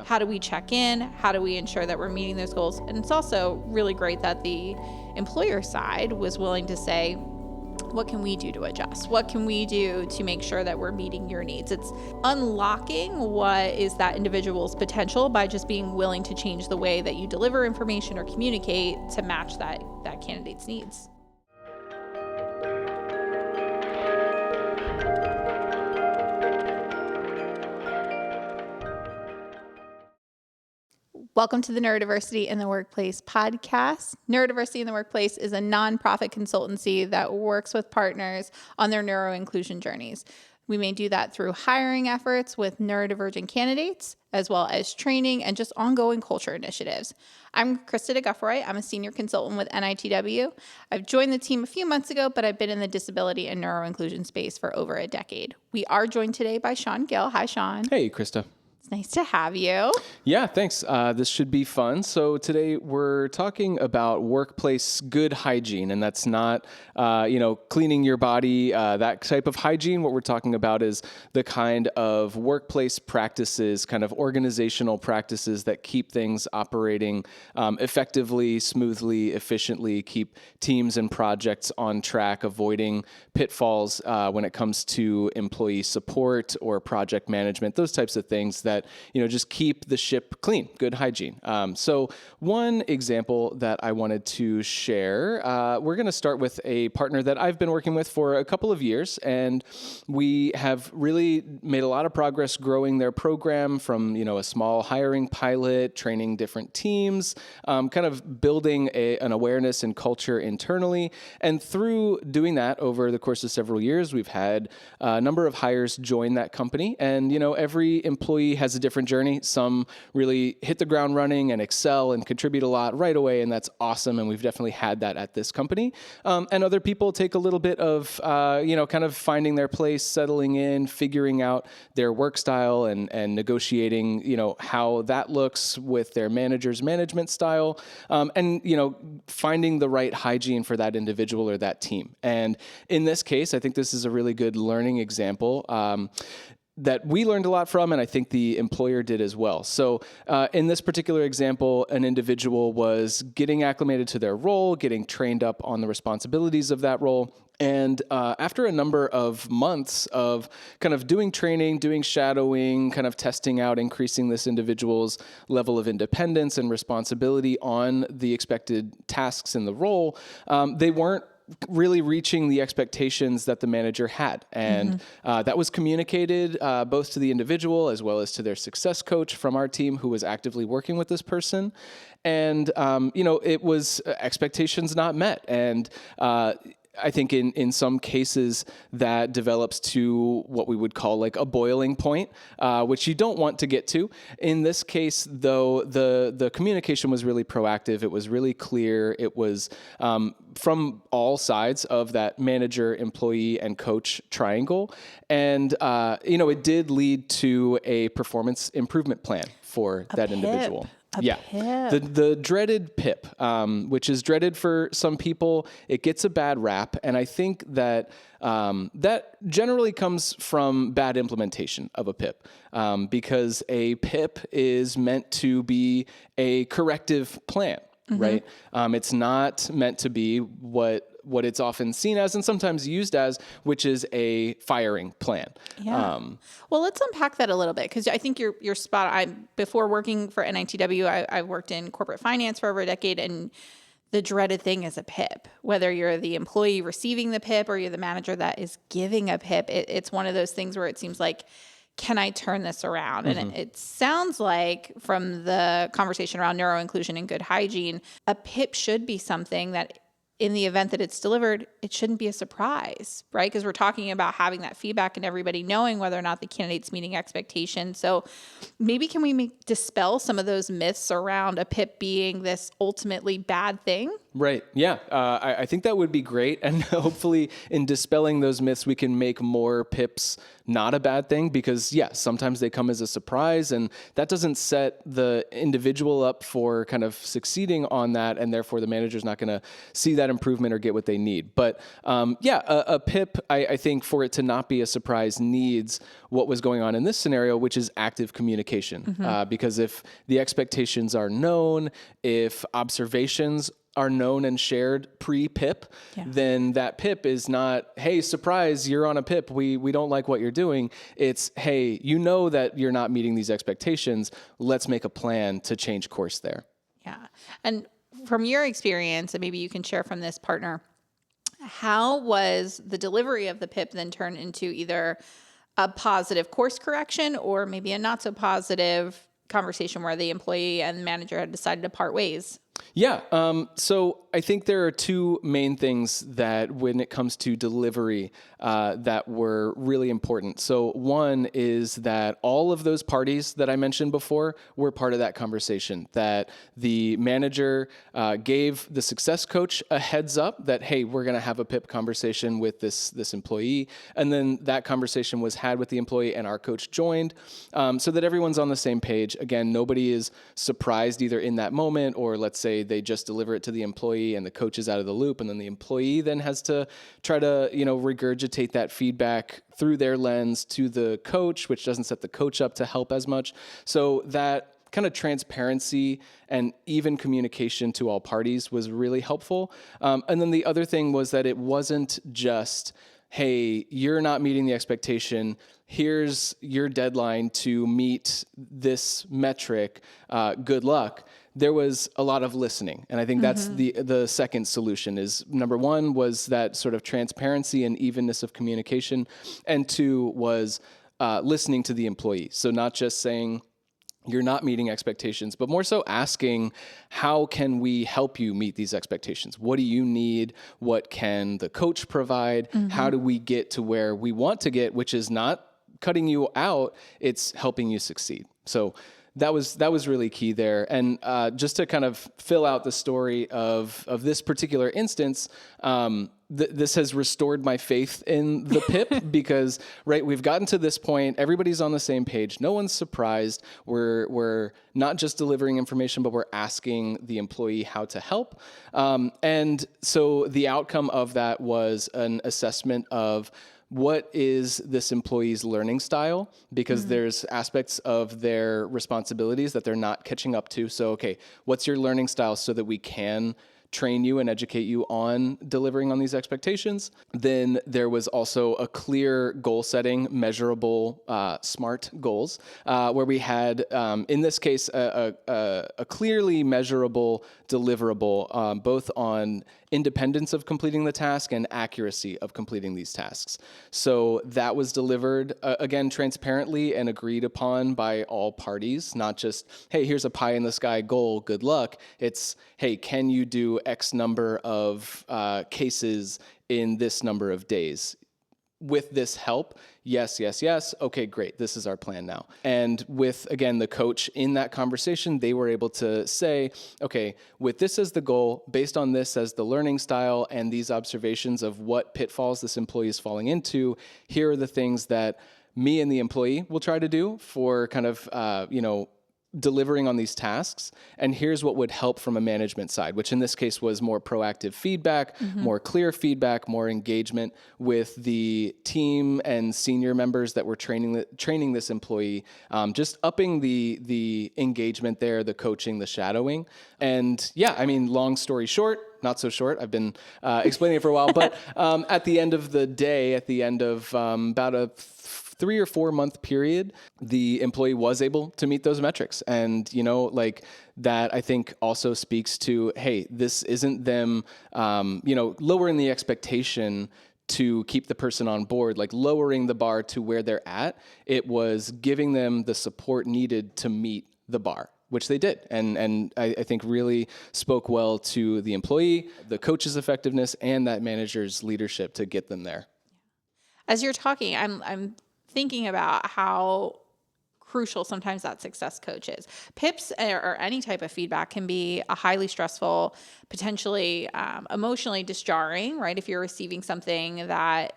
Yeah. How do we check in? How do we ensure that we're meeting those goals? And it's also really great that the employer side was willing to say, what can we do to adjust? What can we do to make sure that we're meeting your needs? It's unlocking what is that individual's potential by just being willing to change the way that you deliver information or communicate to match that candidate's needs. Welcome to the Neurodiversity in the Workplace podcast. Neurodiversity in the Workplace is a nonprofit consultancy that works with partners on their neuroinclusion journeys. We may do that through hiring efforts with neurodivergent candidates, as well as training and just ongoing culture initiatives. I'm Krista Deguffroy. I'm a senior consultant with NITW. I've joined the team a few months ago, but I've been in the disability and neuroinclusion space for over a decade. We are joined today by Gill. Hi, Sean. Hey, Krista. Nice to have you. Yeah, thanks. This should be fun. So today we're talking about workplace good hygiene, and that's not, cleaning your body, that type of hygiene. What we're talking about is the kind of workplace practices, kind of organizational practices that keep things operating effectively, smoothly, efficiently, keep teams and projects on track, avoiding pitfalls when it comes to employee support or project management, those types of things that just keep the ship clean, good hygiene. So one example that I wanted to share, we're going to start with a partner that I've been working with for a couple of years, and we have really made a lot of progress growing their program from, a small hiring pilot, training different teams, kind of building an awareness and culture internally. And through doing that over the course of several years, we've had a number of hires join that company. And, every employee has a different journey. Some really hit the ground running and excel and contribute a lot right away, and that's awesome. And we've definitely had that at this company. And other people take a little bit of, kind of finding their place, settling in, figuring out their work style and negotiating, how that looks with their manager's management style, and, finding the right hygiene for that individual or that team. And in this case, I think this is a really good learning example that we learned a lot from, and I think the employer did as well. So in this particular example, an individual was getting acclimated to their role, getting trained up on the responsibilities of that role. And after a number of months of kind of doing training, doing shadowing, kind of testing out, increasing this individual's level of independence and responsibility on the expected tasks in the role, they weren't really reaching the expectations that the manager had. And that was communicated both to the individual as well as to their success coach from our team who was actively working with this person. And, it was expectations not met. And I think in some cases that develops to what we would call like a boiling point, which you don't want to get to. In this case, though, the communication was really proactive. It was really clear. It was from all sides of that manager, employee, and coach triangle. And, it did lead to a performance improvement plan for that individual. PIP. The dreaded PIP, which is dreaded for some people. It gets a bad rap, and I think that that generally comes from bad implementation of a PIP, because a PIP is meant to be a corrective plan, right? It's not meant to be what it's often seen as and sometimes used as, which is a firing plan. Yeah. Well, let's unpack that a little bit, because I think you're spot on. Before working for NITW, I worked in corporate finance for over a decade, and the dreaded thing is a PIP. Whether you're the employee receiving the PIP or you're the manager that is giving a PIP, it's one of those things where it seems like, can I turn this around? And it sounds like from the conversation around neuroinclusion and good hygiene, a PIP should be something that in the event that it's delivered, it shouldn't be a surprise, right? Because we're talking about having that feedback and everybody knowing whether or not the candidate's meeting expectations. So maybe can we dispel some of those myths around a PIP being this ultimately bad thing? Right. Yeah. I think that would be great. And hopefully in dispelling those myths, we can make more PIPs not a bad thing because, yeah, sometimes they come as a surprise and that doesn't set the individual up for kind of succeeding on that. And therefore the manager's not going to see that improvement or get what they need. But a PIP, I think for it to not be a surprise needs what was going on in this scenario, which is active communication. Because if the expectations are known, if observations are known and shared pre-PIP, then that PIP is not, hey, surprise, you're on a PIP. We don't like what you're doing. It's, hey, you know that you're not meeting these expectations. Let's make a plan to change course there. Yeah. And from your experience, and maybe you can share from this partner, how was the delivery of the PIP then turned into either a positive course correction or maybe a not so positive conversation where the employee and the manager had decided to part ways? Yeah. So I think there are two main things that when it comes to delivery that were really important. So one is that all of those parties that I mentioned before were part of that conversation, that the manager gave the success coach a heads up that, hey, we're going to have a PIP conversation with this employee. And then that conversation was had with the employee and our coach joined so that everyone's on the same page. Again, nobody is surprised either in that moment or let's say they just deliver it to the employee and the coach is out of the loop. And then the employee then has to try to, regurgitate that feedback through their lens to the coach, which doesn't set the coach up to help as much. So that kind of transparency and even communication to all parties was really helpful. And then the other thing was that it wasn't just, hey, you're not meeting the expectation. Here's your deadline to meet this metric. Good luck. There was a lot of listening. And I think that's the second solution is number one was that sort of transparency and evenness of communication. And two was listening to the employee. So not just saying, you're not meeting expectations, but more so asking, how can we help you meet these expectations? What do you need? What can the coach provide? How do we get to where we want to get, which is not cutting you out, it's helping you succeed. So that was really key there. And just to kind of fill out the story of this particular instance, this has restored my faith in the PIP because, right, we've gotten to this point. Everybody's on the same page. No one's surprised. We're not just delivering information, but we're asking the employee how to help. And so the outcome of that was an assessment of what is this employee's learning style? Because there's aspects of their responsibilities that they're not catching up to. So, okay, what's your learning style so that we can train you and educate you on delivering on these expectations? Then there was also a clear goal setting, measurable, SMART goals, where we had, in this case, a clearly measurable deliverable, both on independence of completing the task and accuracy of completing these tasks. So that was delivered, again, transparently and agreed upon by all parties, not just, hey, here's a pie in the sky goal, good luck. It's, hey, can you do X number of cases in this number of days? With this help, yes. Okay, great. This is our plan now. And with, again, the coach in that conversation, they were able to say, okay, with this as the goal, based on this as the learning style and these observations of what pitfalls this employee is falling into, here are the things that me and the employee will try to do for kind of, delivering on these tasks. And here's what would help from a management side, which in this case was more proactive feedback, more clear feedback, more engagement with the team and senior members that were training this employee, just upping the engagement there, the coaching, the shadowing. And yeah, I mean, long story short, not so short. I've been explaining it for a while, but at the end of the day, at the end of about a 3 or 4 month period, the employee was able to meet those metrics. And, that I think also speaks to, hey, this isn't them, lowering the expectation to keep the person on board, like lowering the bar to where they're at. It was giving them the support needed to meet the bar, which they did. And I think really spoke well to the employee, the coach's effectiveness, and that manager's leadership to get them there. As you're talking, I'm thinking about how crucial sometimes that success coach is. PIPs or any type of feedback can be a highly stressful, potentially emotionally disjarring, right? If you're receiving something that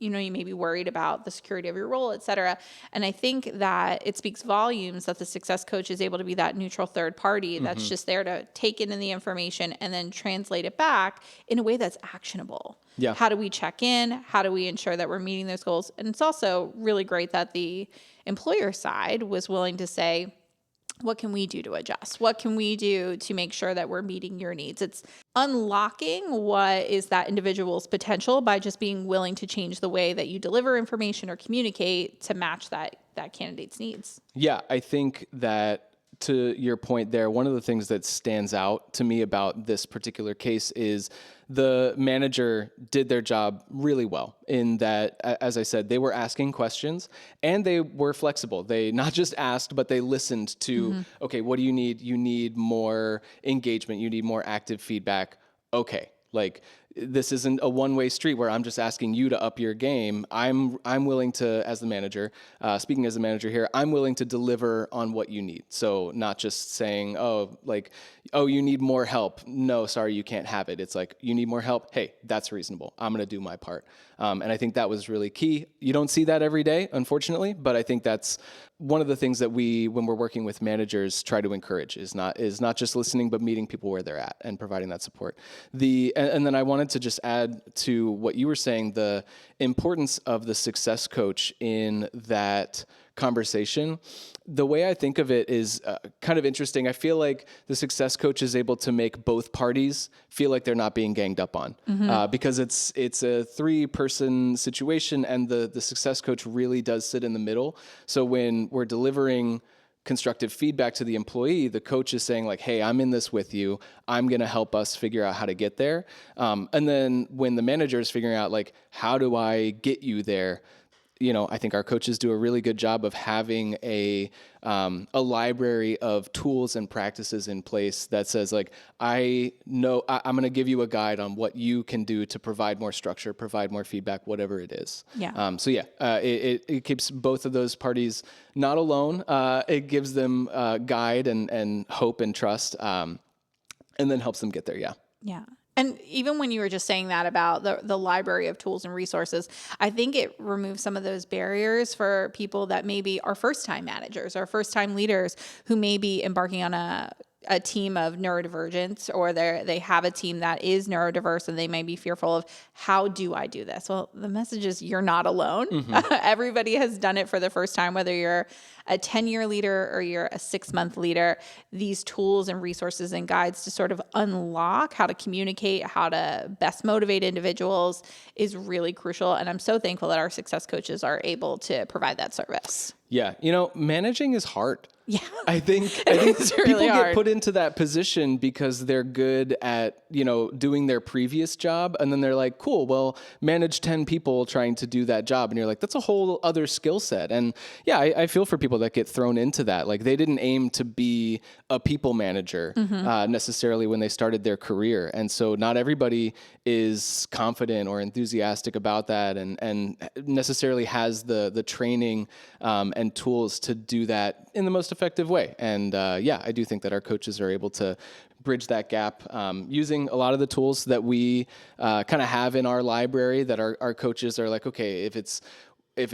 you may be worried about the security of your role, et cetera. And I think that it speaks volumes that the success coach is able to be that neutral third party that's just there to take in the information and then translate it back in a way that's actionable. Yeah. How do we check in? How do we ensure that we're meeting those goals? And it's also really great that the employer side was willing to say, what can we do to adjust? What can we do to make sure that we're meeting your needs? It's unlocking what is that individual's potential by just being willing to change the way that you deliver information or communicate to match that candidate's needs. Yeah, I think that to your point there, one of the things that stands out to me about this particular case is the manager did their job really well in that, as I said, they were asking questions and they were flexible. They not just asked, but they listened to, okay, what do you need? You need more engagement. You need more active feedback. Okay. Like, this isn't a one-way street where I'm just asking you to up your game. I'm willing to, as the manager, speaking as a manager here, I'm willing to deliver on what you need. So not just saying, oh, you need more help. No, sorry, you can't have it. It's like, you need more help. Hey, that's reasonable. I'm going to do my part. And I think that was really key. You don't see that every day, unfortunately, but I think that's one of the things that we, when we're working with managers, try to encourage is not just listening, but meeting people where they're at and providing that support. And then I wanted to just add to what you were saying, the importance of the success coach in that conversation. The way I think of it is kind of interesting. I feel like the success coach is able to make both parties feel like they're not being ganged up on because it's a 3-person situation, and the success coach really does sit in the middle. So when we're delivering constructive feedback to the employee, the coach is saying like, hey, I'm in this with you. I'm going to help us figure out how to get there. And then when the manager is figuring out like, how do I get you there? I think our coaches do a really good job of having a library of tools and practices in place that says like, I know I'm going to give you a guide on what you can do to provide more structure, provide more feedback, whatever it is. Yeah. It keeps both of those parties not alone. It gives them guide and hope and trust, and then helps them get there. Yeah. Yeah. And even when you were just saying that about the library of tools and resources, I think it removes some of those barriers for people that maybe are first-time managers or first-time leaders who may be embarking on a team of neurodivergents, or they have a team that is neurodiverse and they may be fearful of, how do I do this? Well, the message is you're not alone. Everybody has done it for the first time, whether you're a 10-year leader or you're a 6-month leader. These tools and resources and guides to sort of unlock how to communicate, how to best motivate individuals is really crucial. And I'm so thankful that our success coaches are able to provide that service. Yeah. Managing is hard. Yeah. I think It's really people hard. get put into that position because they're good at, doing their previous job. And then they're like, cool, well, manage 10 people trying to do that job. And you're like, that's a whole other skill set. And yeah, I feel for people that get thrown into that. Like, they didn't aim to be a people manager necessarily when they started their career. And so not everybody is confident or enthusiastic about that and necessarily has the training and tools to do that in the most effective way. And I do think that our coaches are able to bridge that gap using a lot of the tools that we kind of have in our library that our coaches are like, okay, if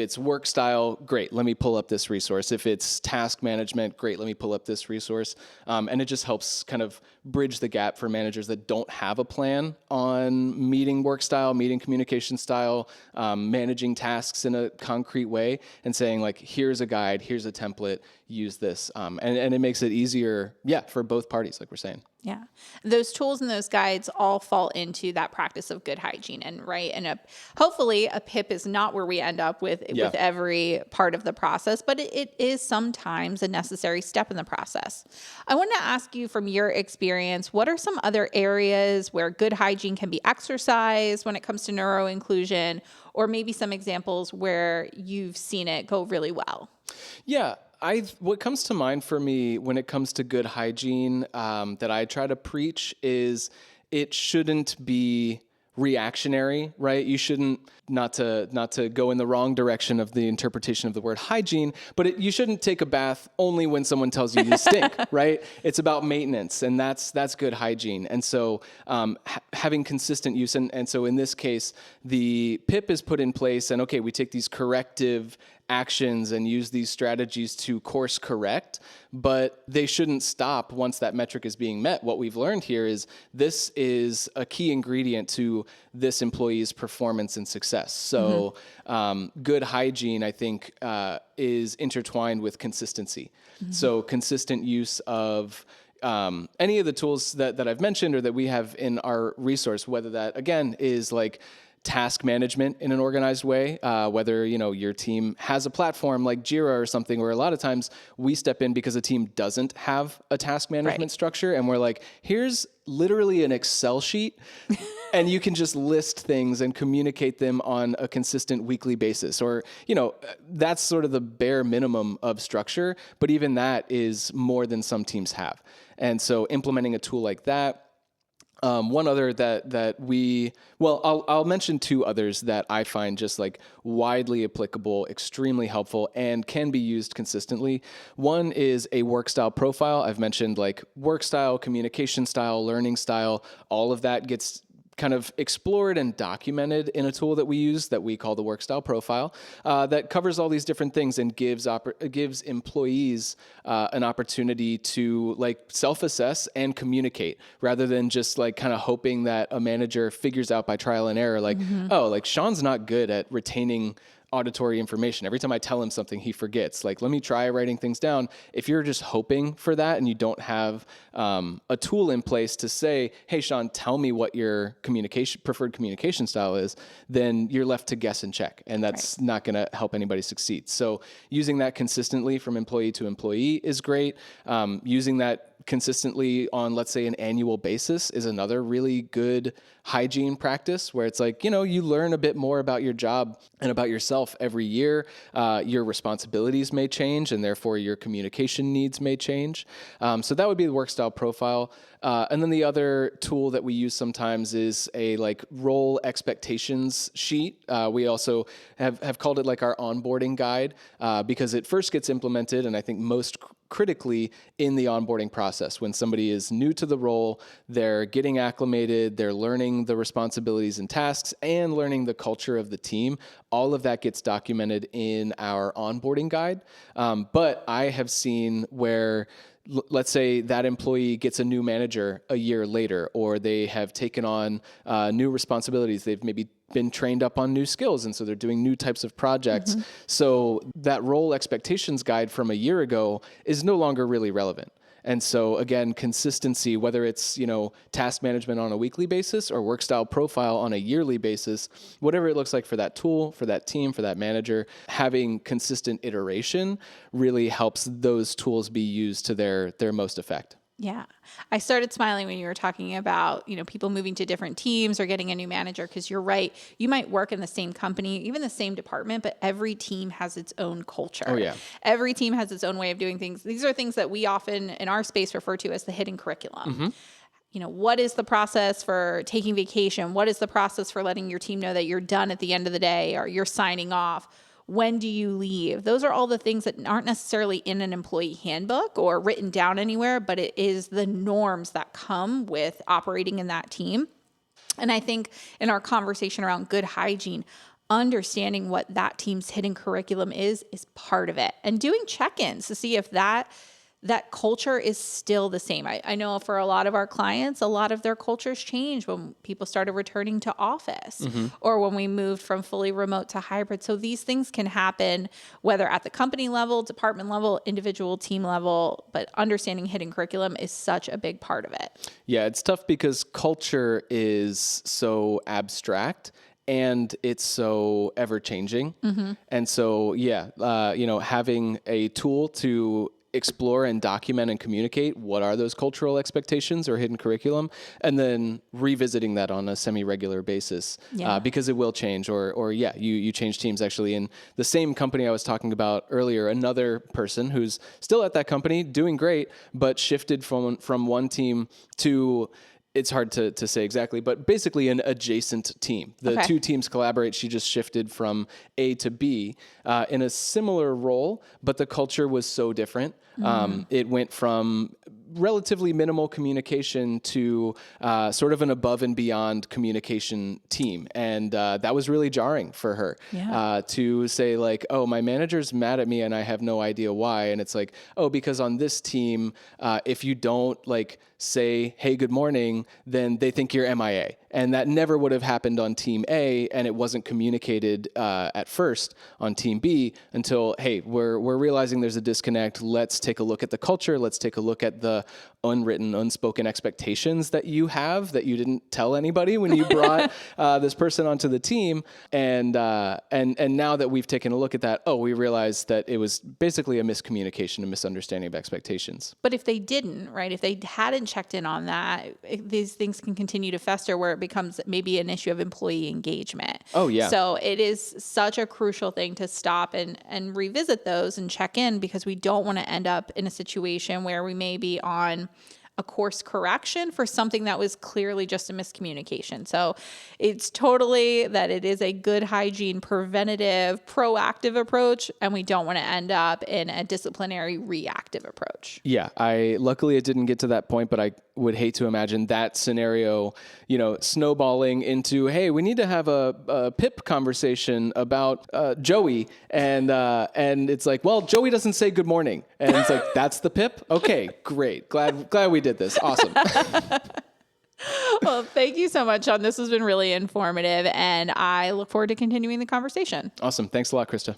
it's work style, great, let me pull up this resource. If it's task management, great, let me pull up this resource. And it just helps kind of bridge the gap for managers that don't have a plan on meeting work style, meeting communication style, managing tasks in a concrete way, and saying like, here's a guide, here's a template, use this. And it makes it easier, for both parties, like we're saying. Yeah. Those tools and those guides all fall into that practice of good hygiene, and hopefully a PIP is not where we end up with every part of the process, but it is sometimes a necessary step in the process. I want to ask you, from your experience, what are some other areas where good hygiene can be exercised when it comes to neuroinclusion, or maybe some examples where you've seen it go really well? Yeah. What comes to mind for me when it comes to good hygiene that I try to preach is it shouldn't be reactionary, right? You shouldn't, not to go in the wrong direction of the interpretation of the word hygiene, but you shouldn't take a bath only when someone tells you you stink, right? It's about maintenance, and that's good hygiene. And so having consistent use, and so in this case, the PIP is put in place, and okay, we take these corrective actions and use these strategies to course correct, but they shouldn't stop once that metric is being met. What we've learned here is this is a key ingredient to this employee's performance and success. So good hygiene, I think, is intertwined with consistency. So consistent use of any of the tools that I've mentioned or that we have in our resource, whether that, again, is like task management in an organized way, whether, your team has a platform like Jira or something, where a lot of times we step in because a team doesn't have a task management structure. And we're like, here's literally an Excel sheet and you can just list things and communicate them on a consistent weekly basis. Or, that's sort of the bare minimum of structure, but even that is more than some teams have. And so implementing a tool like that. One other I'll mention two others that I find just like widely applicable, extremely helpful, and can be used consistently. One is a work style profile. I've mentioned like work style, communication style, learning style, all of that gets kind of explored and documented in a tool that we use that we call the work style profile, that covers all these different things and gives employees an opportunity to like self-assess and communicate, rather than just like kind of hoping that a manager figures out by trial and error, like, oh, like Sean's not good at retaining auditory information. Every time I tell him something, he forgets. Like, let me try writing things down. If you're just hoping for that and you don't have a tool in place to say, hey, Sean, tell me what your preferred communication style is, then you're left to guess and check. And that's not going to help anybody succeed. So using that consistently from employee to employee is great. Using that consistently on, let's say, an annual basis is another really good hygiene practice, where it's like, you learn a bit more about your job and about yourself every year. Your responsibilities may change, and therefore your communication needs may change. So that would be the work style profile. And then the other tool that we use sometimes is a like role expectations sheet. We also have called it like our onboarding guide, because it first gets implemented, and I think most critically in the onboarding process. When somebody is new to the role, they're getting acclimated, they're learning the responsibilities and tasks, and learning the culture of the team. All of that gets documented in our onboarding guide. But I have seen where, let's say that employee gets a new manager a year later, or they have taken on new responsibilities. They've maybe been trained up on new skills, and so they're doing new types of projects. So that role expectations guide from a year ago is no longer really relevant. And so again, consistency, whether it's, task management on a weekly basis or work style profile on a yearly basis, whatever it looks like for that tool, for that team, for that manager, having consistent iteration really helps those tools be used to their most effect. Yeah. I started smiling when you were talking about, people moving to different teams or getting a new manager, because you're right. You might work in the same company, even the same department, but every team has its own culture. Oh, yeah. Every team has its own way of doing things. These are things that we often in our space refer to as the hidden curriculum. What is the process for taking vacation? What is the process for letting your team know that you're done at the end of the day, or you're signing off? When do you leave? Those are all the things that aren't necessarily in an employee handbook or written down anywhere, but it is the norms that come with operating in that team. And I think in our conversation around good hygiene, understanding what that team's hidden curriculum is part of it. And doing check-ins to see if that culture is still the same. I know for a lot of our clients, a lot of their cultures changed when people started returning to office, or when we moved from fully remote to hybrid. So these things can happen whether at the company level, department level, individual team level, but understanding hidden curriculum is such a big part of it. Yeah, it's tough because culture is so abstract and it's so ever changing. And so, having a tool to explore and document and communicate what are those cultural expectations or hidden curriculum, and then revisiting that on a semi-regular basis, because it will change. You change teams. Actually, in the same company I was talking about earlier, another person who's still at that company doing great, but shifted from one team to it's hard to say exactly, but basically an adjacent team. The two teams collaborate. She just shifted from A to B in a similar role, but the culture was so different. It went from relatively minimal communication to sort of an above and beyond communication team. And that was really jarring for her to say like, oh, my manager's mad at me and I have no idea why. And it's like, oh, because on this team, if you don't like say, hey, good morning, then they think you're MIA. And that never would have happened on team A, and it wasn't communicated at first on team B until, hey, we're realizing there's a disconnect. Let's take a look at the culture. Let's take a look at the unwritten, unspoken expectations that you have that you didn't tell anybody when you brought this person onto the team. And now that we've taken a look at that, we realized that it was basically a miscommunication, a misunderstanding of expectations. But if they didn't, right, if they hadn't checked in on that, these things can continue to fester where it becomes maybe an issue of employee engagement. Oh, yeah. So it is such a crucial thing to stop and revisit those and check in, because we don't want to end up in a situation where we may be on a course correction for something that was clearly just a miscommunication. So it's totally that it is a good hygiene, preventative, proactive approach, and we don't want to end up in a disciplinary reactive approach. Yeah, luckily it didn't get to that point, but I would hate to imagine that scenario, snowballing into, hey, we need to have a PIP conversation about Joey, and it's like, well, Joey doesn't say good morning, and it's like, that's the PIP? Okay, great, glad we did this, awesome. Well, thank you so much, Sean. This has been really informative, and I look forward to continuing the conversation. Awesome, thanks a lot, Krista.